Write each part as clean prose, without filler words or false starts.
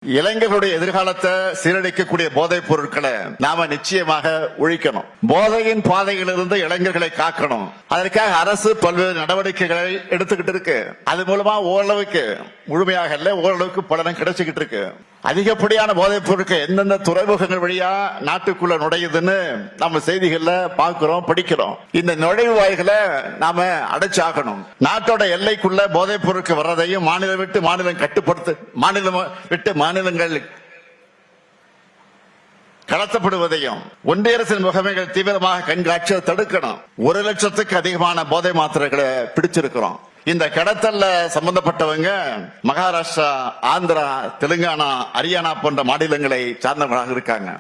இளைஞர்களுடைய எதிர்காலத்தை சீரழிக்கக்கூடிய போதைப் பொருட்களை நாம நிச்சயமாக ஒழிக்கணும். போதையின் பாதையிலிருந்து இளைஞர்களை காக்கணும். அதற்காக அரசு பல்வேறு நடவடிக்கைகளை எடுத்துக்கிட்டு இருக்கு. அது மூலமா ஓரளவுக்கு முழுமையாக இல்ல, ஓரளவுக்கு பலனும் கிடைச்சுக்கிட்டு இருக்கு. அதிகப்படியான போதைப் பொருட்கள் எந்தெந்த துறைமுகங்கள் வழியா நாட்டுக்குள்ள நுழையுதுன்னு நம்ம செய்திகள்ல பாக்குறோம், படிக்கிறோம். இந்த நுழைவு வாய்களை நாம அடைச்சாகணும். நாட்டோட எல்லைக்குள்ள போதைப் பொருட்கள் வர்றதையும் மாநிலம் விட்டு மாநிலம் கட்டுப்படுத்த, மாநிலம் விட்டு மாநிலங்கள் கடத்தப்படுவதையும் ஒன்றிய அரசின் முகமைகள் தீவிரமாக கண்காட்சியை தடுக்கணும். 1 லட்சத்துக்கு அதிகமான போதை மாத்திரைகளை பிடிச்சிருக்கிறோம். இந்த கடத்தல்ல சம்பந்தப்பட்டவங்க மகாராஷ்டிரா, ஆந்திரா, தெலுங்கானா, ஹரியானா போன்ற மாநிலங்களை சார்ந்தவர்களாக இருக்காங்க.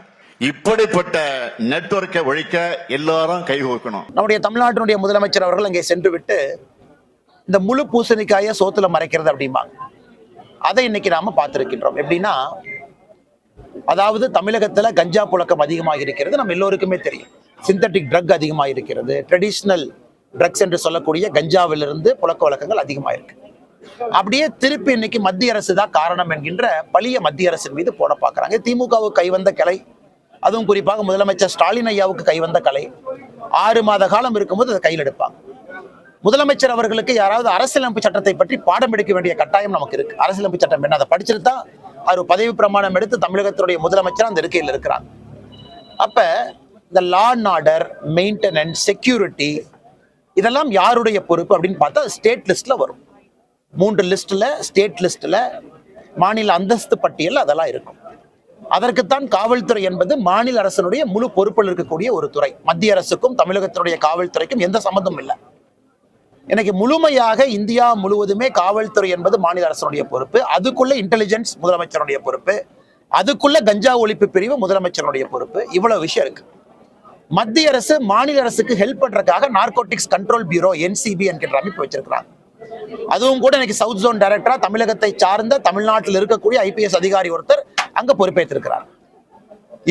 இப்படிப்பட்ட நெட்வொர்க்கை ஒழிக்க எல்லாரும் கைகோக்கணும். நம்முடைய தமிழ்நாட்டினுடைய முதலமைச்சர் அவர்கள் அங்கே சென்று விட்டு இந்த முழு பூசணிக்காய சோத்துல மறைக்கிறது அப்படிம்பாங்க. அதை இன்னைக்கு நாம பார்த்திருக்கின்றோம். எப்படின்னா, அதாவது தமிழகத்துல கஞ்சா புழக்கம் அதிகமாக இருக்கிறது, நம்ம எல்லோருக்குமே தெரியும். சிந்தட்டிக் ட்ரக் அதிகமாக இருக்கிறது. ட்ரெடிஷனல் ட்ரக்ஸ் என்று சொல்லக்கூடிய கஞ்சாவிலிருந்து புழக்க வழக்கங்கள் அதிகமாக இருக்கு. அப்படியே திருப்பி இன்னைக்கு மத்திய அரசு தான் காரணம் என்கின்ற பழிய மத்திய அரசின் மீது போட பார்க்கறாங்க. திமுகவுக்கு கைவந்த கலை, அதுவும் குறிப்பாக முதலமைச்சர் ஸ்டாலின் ஐயாவுக்கு கைவந்த கலை. 6 மாத காலம் இருக்கும்போது அதை கையில் எடுப்பாங்க. முதலமைச்சர் அவர்களுக்கு யாராவது அரசியலமைப்பு சட்டத்தை பற்றி பாடம் எடுக்க வேண்டிய கட்டாயம் நமக்கு இருக்கு. அரசியலமைப்பு சட்டம் என்ன, அதை படிச்சுட்டு தான் அவர் பதவி பிரமாணம் எடுத்து தமிழகத்தினுடைய முதலமைச்சர் அந்த இருக்கையில் இருக்கிறாங்க. அப்ப இந்த law and order, maintenance, security இதெல்லாம் யாருடைய பொறுப்பு அப்படின்னு பார்த்தா ஸ்டேட் லிஸ்ட்ல வரும். 3 லிஸ்ட்ல, ஸ்டேட் லிஸ்ட்ல, மாநில அந்தஸ்து பட்டியல் அதெல்லாம் இருக்கும். அதற்குத்தான் காவல்துறை என்பது மாநில அரசனுடைய முழு பொறுப்பில் இருக்கக்கூடிய ஒரு துறை. மத்திய அரசுக்கும் தமிழகத்தினுடைய காவல்துறைக்கும் எந்த சம்பந்தமும் இல்லை. எனக்கு முழுமையாக இந்தியா முழுவதுமே காவல்துறை என்பது மாநில அரசனுடைய பொறுப்பு. அதுக்குள்ள இன்டெலிஜென்ஸ் முதலமைச்சருடைய பொறுப்பு, அதுக்குள்ள கஞ்சா ஒழிப்பு பிரிவு முதலமைச்சருடைய பொறுப்பு. இவ்வளவு விஷயம் இருக்கு. மத்திய அரசு மாநில அரசுக்கு ஹெல்ப் பண்றதுக்காக நார்கோட்டிக்ஸ் கண்ட்ரோல் பியூரோ NCB என்கிற அமைப்பு வச்சிருக்கிறாங்க. அதுவும் கூட எனக்கு சவுத் ஜோன் டைரக்டரா தமிழகத்தை சார்ந்த தமிழ்நாட்டில் இருக்கக்கூடிய IPS அதிகாரி ஒருத்தர் அங்க பொறுப்பேற்றிருக்கிறார்.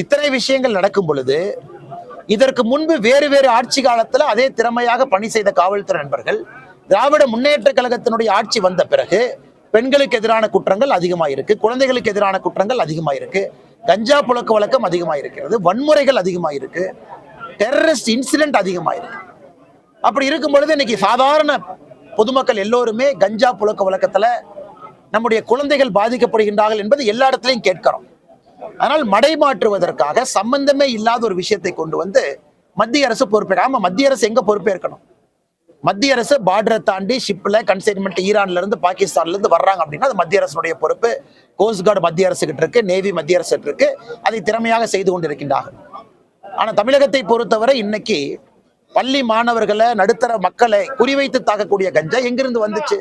இத்தனை விஷயங்கள் நடக்கும் பொழுது இதற்கு முன்பு வேறு வேறு ஆட்சி காலத்துல அதே திறமையாக பணி செய்த காவல்துறை நண்பர்கள் திராவிட முன்னேற்ற கழகத்தினுடைய ஆட்சி வந்த பிறகு பெண்களுக்கு எதிரான குற்றங்கள் அதிகமாயிருக்கு, குழந்தைகளுக்கு எதிரான குற்றங்கள் அதிகமாயிருக்கு, கஞ்சா புழக்க வழக்கம் அதிகமாயிருக்கிறது, வன்முறைகள் அதிகமாயிருக்கு, டெரரிஸ்ட் இன்சிடென்ட் அதிகமாயிருக்கு. அப்படி இருக்கும் பொழுது இன்னைக்கு சாதாரண பொதுமக்கள் எல்லோருமே கஞ்சா புழக்க வழக்கத்துல நம்முடைய குழந்தைகள் பாதிக்கப்படுகின்றார்கள் என்பது எல்லா இடத்துலையும் கேட்கிறோம். ஆனால் மடைமாற்றுவதற்காக சம்பந்தமே இல்லாத ஒரு விஷயத்தை கொண்டு வந்து மத்திய அரசு பொறுப்பேற்க. ஆமா, மத்திய அரசு எங்க பொறுப்பேற்கணும்? மத்திய அரசு பார்டரை தாண்டி ஷிப்ல கன்சைன்மெண்ட் ஈரான்ல இருந்து பாகிஸ்தான்ல இருந்து வர்றாங்க அப்படின்னா அது மத்திய அரசுடைய பொறுப்பு. கோஸ்ட் கார்டு மத்திய அரசு கிட்ட இருக்கு, நேவி மத்திய அரசு கிட்ட இருக்கு, அதை திறமையாக செய்து கொண்டிருக்கின்றார்கள். ஆனா தமிழகத்தை பொறுத்தவரை இன்னைக்கு பள்ளி மாணவர்களை, நடுத்தர மக்களை குறிவைத்து தாக்கக்கூடிய கஞ்சா எங்கிருந்து வந்துச்சு?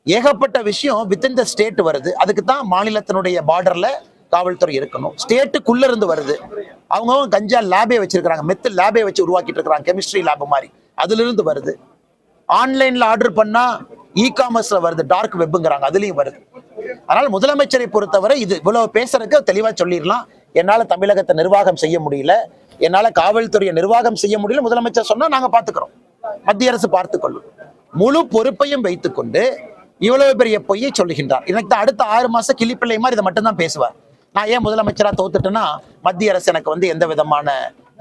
ஏகப்பட்ட விஷயம் வித்தின் த ஸ்டேட் வருது. அதுக்கு தான் மாநிலத்தினுடைய பார்டர்ல காவல்துறை இருக்கணும். ஸ்டேட்டுக்குள்ள இருந்து வருது. அவங்க கஞ்சா லேபே வச்சிருக்காங்க, மெத்தில் லேபே வச்சு உருவாக்கிட்டு இருக்காங்க, கெமிஸ்ட்ரி லேப் மாதிரி. அதுல இருந்து வருது. ஆன்லைன்ல ஆர்டர் பண்ணா இ-காமர்ஸ்ல வருது, டார்க் வெப்ங்கிறாங்க, அதுலயும் வருது. அதனால முதலமைச்சரை பொறுத்தவரை இது இவ்வளவு பேசுறதுக்கு தெளிவா சொல்லிடலாம். என்னால தமிழகத்தை நிர்வாகம் செய்ய முடியல, என்னால காவல்துறையை நிர்வாகம் செய்ய முடியல, முதலமைச்சர் சொன்னா நாங்க பாத்துக்கிறோம், மத்திய அரசு பார்த்துக்கொள்ளும். முழு பொறுப்பையும் வைத்துக்கொண்டு இவ்வளவு பெரிய பொய்யை சொல்லுகின்றார். எனக்கு அடுத்த 6 மாசம் கிளிப்பிள்ளை மாதிரி இதை மட்டும் தான் பேசுவார். நான் ஏன் முதலமைச்சரா தோத்துட்டேன்னா மத்திய அரசு எனக்கு எந்த விதமான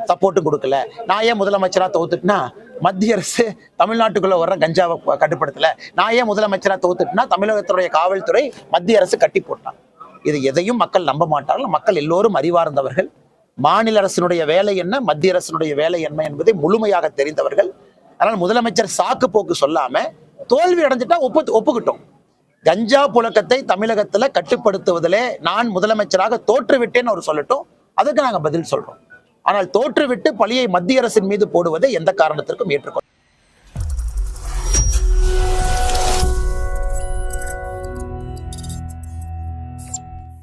சப்போர்ட்டும் கொடுக்கல. நான் ஏன் முதலமைச்சரா தோத்துட்டுனா மத்திய அரசு தமிழ்நாட்டுக்குள்ள வர்ற கஞ்சாவை கட்டுப்படுத்தல. நான் ஏன் முதலமைச்சரா தோத்துட்டுனா தமிழகத்துடைய காவல்துறை மத்திய அரசு கட்டி போட்டான். இது எதையும் மக்கள் நம்ப மாட்டார்கள். மக்கள் எல்லோரும் அறிவார்ந்தவர்கள். மாநில அரசினுடைய வேலை என்ன, மத்திய அரசினுடைய வேலை என்ன என்பதை முழுமையாக தெரிந்தவர்கள். அதனால் முதலமைச்சர் சாக்கு போக்கு சொல்லாம தோல்வி அடைஞ்சிட்டா ஒப்புக்கிட்டோம். கஞ்சா புழக்கத்தை தமிழகத்துல கட்டுப்படுத்துவதிலே நான் முதலமைச்சராக தோற்றுவிட்டேன்னு அவர் சொல்லட்டும், அதுக்கு நாங்க பதில் சொல்றோம். ஆனால் தோற்றுவிட்டு பழியை மத்திய அரசின் மீது போடுவதை எந்த காரணத்திற்கும் ஏற்றுக்கொள்ள